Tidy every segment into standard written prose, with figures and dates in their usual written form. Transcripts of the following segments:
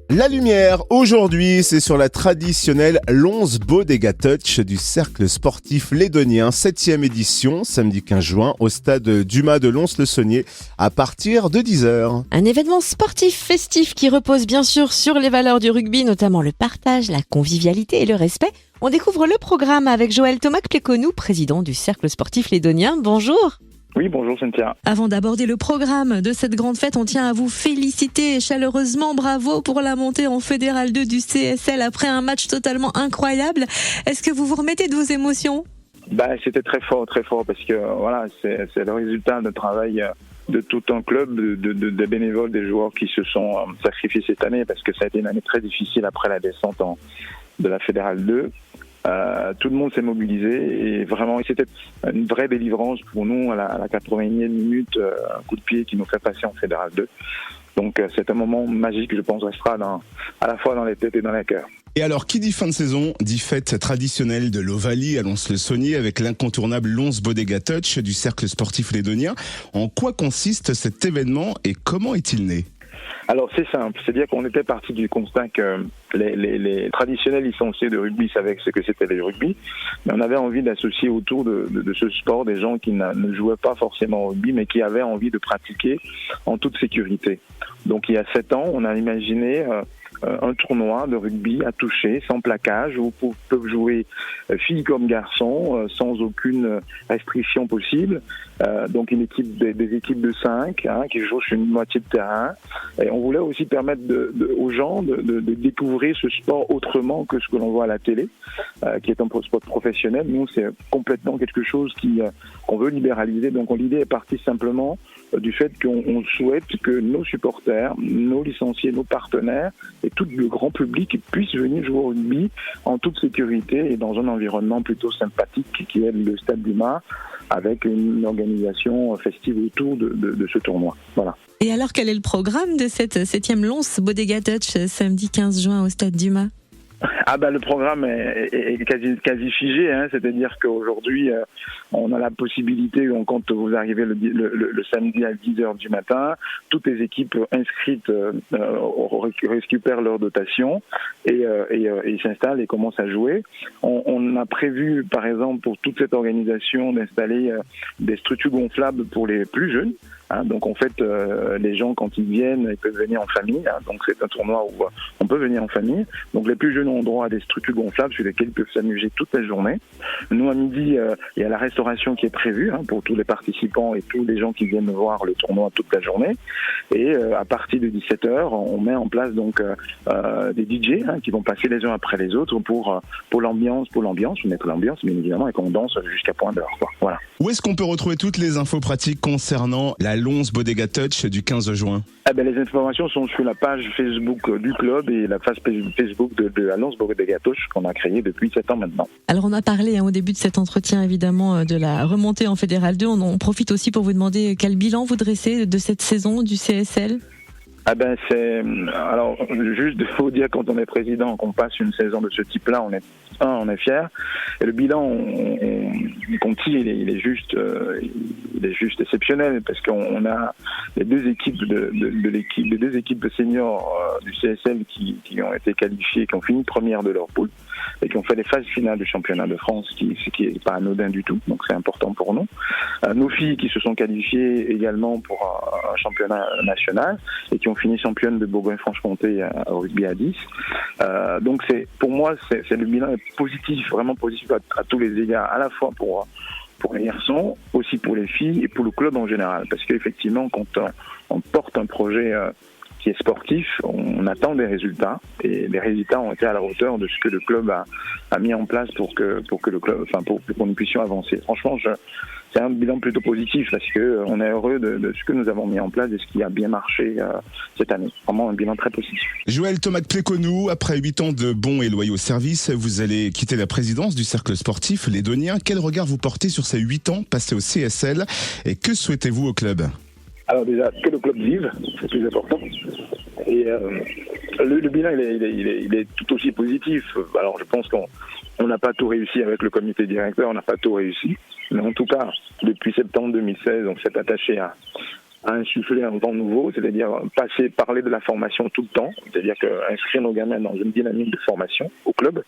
La lumière, aujourd'hui, c'est sur la traditionnelle Lons Bodega Touch du Cercle Sportif Lédonien, 7e édition, samedi 15 juin, au stade Dumas de Lons-le-Saunier, à partir de 10h. Un événement sportif festif qui repose bien sûr sur les valeurs du rugby, notamment le partage, la convivialité et le respect. On découvre le programme avec Joël Thomas-Pléconou, président du Cercle Sportif Lédonien. Bonjour. Oui, bonjour Cynthia. Avant d'aborder le programme de cette grande fête, on tient à vous féliciter chaleureusement. Bravo pour la montée en Fédéral 2 du CSL après un match totalement incroyable. Est-ce que vous vous remettez de vos émotions ? C'était très fort parce que voilà, c'est le résultat de travail de tout un club, de bénévoles, des joueurs qui se sont sacrifiés cette année parce que ça a été une année très difficile après la descente de la Fédérale 2. Tout le monde s'est mobilisé et vraiment c'était une vraie délivrance pour nous à la 81e minute, un coup de pied qui nous fait passer en Fédéral 2. Donc c'est un moment magique, je pense, restera à la fois dans les têtes et dans les cœurs. Et alors, qui dit fin de saison, dit fête traditionnelle de l'Ovalie à Lons-le-Saunier avec l'incontournable Lons Bodega Touch du Cercle Sportif Lédonien. En quoi consiste cet événement et comment est-il né ? Alors c'est simple, c'est-à-dire qu'on était parti du constat que les traditionnels licenciés de rugby savaient ce que c'était le rugby, mais on avait envie d'associer autour de ce sport des gens qui ne jouaient pas forcément au rugby, mais qui avaient envie de pratiquer en toute sécurité. Donc il y a 7 ans, on a imaginé un tournoi de rugby à toucher, sans plaquage, où peuvent jouer filles comme garçons, sans aucune restriction possible. Donc une équipe, des équipes de 5 qui jouent sur une moitié de terrain. Et on voulait aussi permettre aux gens de découvrir ce sport autrement que ce que l'on voit à la télé, qui est un sport professionnel. Nous, c'est complètement quelque chose qu'on veut libéraliser. Donc l'idée est partie simplement du fait qu'on souhaite que nos supporters, nos licenciés, nos partenaires et tout le grand public puissent venir jouer au rugby en toute sécurité et dans un environnement plutôt sympathique qui est le stade Dumas, avec une organisation festive autour de ce tournoi. Voilà. Et alors, quel est le programme de cette 7e Lons Bodega Touch samedi 15 juin au stade Dumas ? Le programme est quasi figé, c'est-à-dire qu'aujourd'hui on a la possibilité, quand vous arrivez le samedi à 10h du matin, toutes les équipes inscrites récupèrent leur dotation et s'installent et commencent à jouer. On a prévu par exemple pour toute cette organisation d'installer des structures gonflables pour les plus jeunes. Donc en fait, les gens quand ils viennent, ils peuvent venir en famille. Donc c'est un tournoi où on peut venir en famille. Donc les plus jeunes ont droit à des structures gonflables sur lesquelles ils peuvent s'amuser toute la journée. Nous à midi, il y a la restauration qui est prévue pour tous les participants et tous les gens qui viennent voir le tournoi toute la journée. Et à partir de 17h, on met en place donc des DJ qui vont passer les uns après les autres pour l'ambiance, mettre l'ambiance bien évidemment et qu'on danse jusqu'à point d'heure. Voilà. Où est-ce qu'on peut retrouver toutes les infos pratiques concernant la Lons Bodega Touch du 15 juin ? Les informations sont sur la page Facebook du club et la page Facebook de la Lons Bodega Touch qu'on a créée depuis 7 ans maintenant. Alors on a parlé au début de cet entretien évidemment de la remontée en Fédéral 2. On profite aussi pour vous demander quel bilan vous dressez de cette saison du CSL ? Alors juste de vous dire, quand on est président, qu'on passe une saison de ce type-là, on est fier. Et le bilan qu'on tire, il est juste exceptionnel parce qu'on a les deux équipes les deux équipes seniors du CSL qui ont été qualifiées, qui ont fini première de leur poule et qui ont fait les phases finales du championnat de France, ce qui est pas anodin du tout. Donc c'est important pour nous. Nos filles qui se sont qualifiées également pour un championnat national et qui ont fini championne de Bourgogne-Franche-Comté au rugby à 10. Donc pour moi, le bilan est positif, vraiment positif à tous les égards, à la fois pour les garçons, aussi pour les filles et pour le club en général. Parce qu'effectivement, quand on porte un projet qui est sportif, on attend des résultats et les résultats ont été à la hauteur de ce que le club a mis en place pour que le club, pour que nous puissions avancer. Franchement, c'est un bilan plutôt positif parce que on est heureux de ce que nous avons mis en place et ce qui a bien marché cette année. Vraiment un bilan très positif. Joël Thomas-Pléconou, après 8 ans de bons et loyaux services, vous allez quitter la présidence du Cercle Sportif Lédonien. Quel regard vous portez sur ces 8 ans passés au CSL et que souhaitez-vous au club ? Alors déjà, que le club vive, c'est plus important. Et le bilan, il est tout aussi positif. Alors je pense qu'on n'a pas tout réussi avec le comité directeur, on n'a pas tout réussi. Mais en tout cas, depuis septembre 2016, on s'est attaché à à insuffler un vent nouveau, c'est-à-dire parler de la formation tout le temps, c'est-à-dire inscrire nos gamins dans une dynamique de formation au club.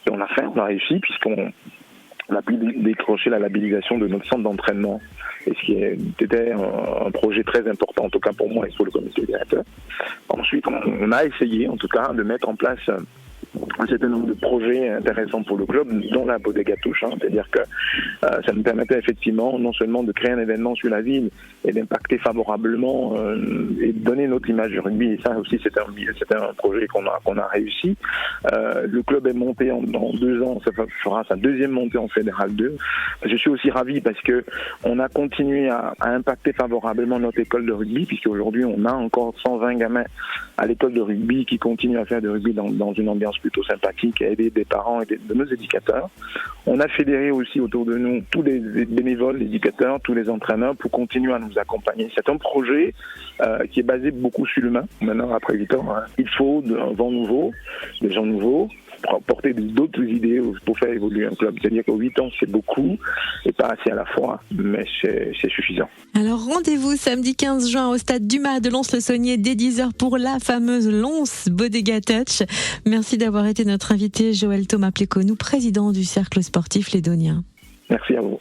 Et on a réussi puisqu'on a pu décrocher la labellisation de notre centre d'entraînement, et ce qui était un projet très important, en tout cas pour moi et pour le comité directeur. Ensuite, on a essayé, en tout cas, de mettre en place un certain nombre de projets intéressants pour le club, dont la Bodega Touch, c'est-à-dire que ça nous permettait effectivement non seulement de créer un événement sur la ville et d'impacter favorablement et de donner notre image du rugby, et ça aussi c'était un projet qu'on a réussi. Le club est monté en 2 ans, ça fera sa 2e montée en Fédéral 2. Je suis aussi ravi parce que on a continué à impacter favorablement notre école de rugby, puisque aujourd'hui on a encore 120 gamins à l'école de rugby qui continuent à faire du rugby dans une ambiance plutôt sympathique, à aider des parents et de nos éducateurs. On a fédéré aussi autour de nous tous les bénévoles, les éducateurs, tous les entraîneurs pour continuer à nous accompagner. C'est un projet qui est basé beaucoup sur l'humain. Maintenant, après 8 ans, il faut un vent nouveau, des gens nouveaux, porter d'autres idées pour faire évoluer un club. C'est-à-dire que 8 ans, c'est beaucoup et pas assez à la fois, mais c'est suffisant. Alors rendez-vous samedi 15 juin au stade Dumas de Lons-le-Saunier dès 10h pour la fameuse Lons Bodega Touch. Merci d'avoir été notre invité, Joël Thomas Pléconou, président du Cercle Sportif Lédonien. Merci à vous.